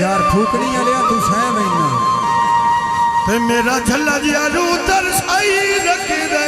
यार फूकनी लिया तू सह महीना ते मेरा झल्ला जिया रू तरसाई रख दे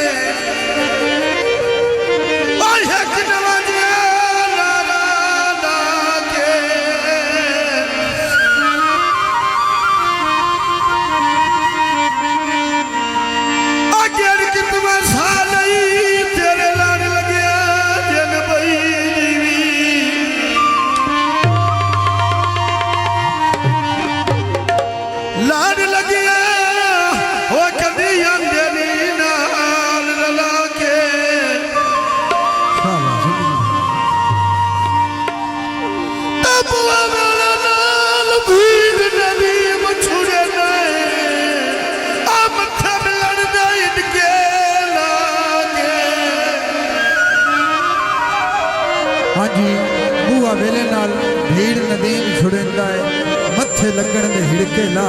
हाँ जी बुआ वेले नाल भीड़ नदीम छुड़ेंदा है मत्थे लगन दे हिड़के ला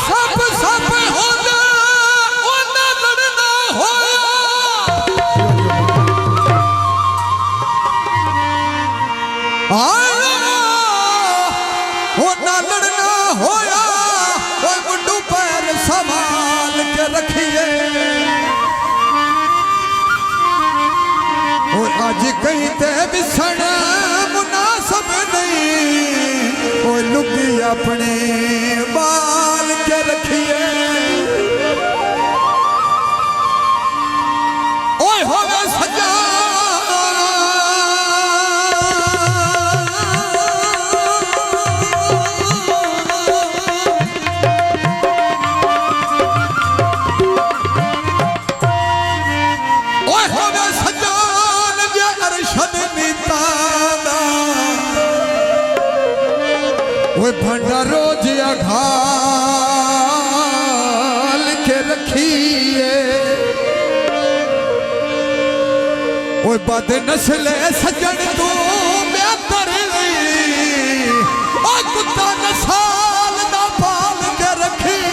सब सब होना ओना लड़ना होया ओना लड़ना होया कोई मुंडू पैर संभाल के रखिए आज कहीं ते बिछड़ मुनासिब नहीं वो लुकी अपने बाल के रखिए ओए होवे सजा भंडा रोज अघाल के रखिए वो बद नस्ल सजन तू मैं कर कुत्ता नसाल ना पाल के रखिए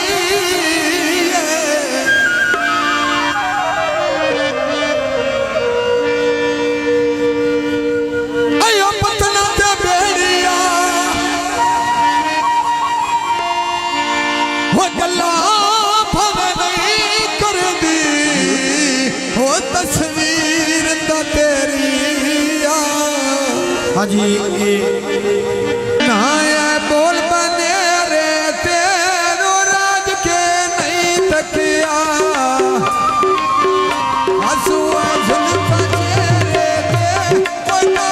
अयो पतना ते बेड़िया वो गल्ला भवे नहीं कर दी वो तस्वीर तो तेरी हाँ जी ना बोल बने रे तेरो राज के नहीं तकिया आंसू जुल्फा चेहरे पे कोई ना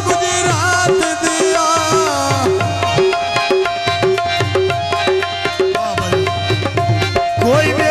गुजरात दिया कोई भी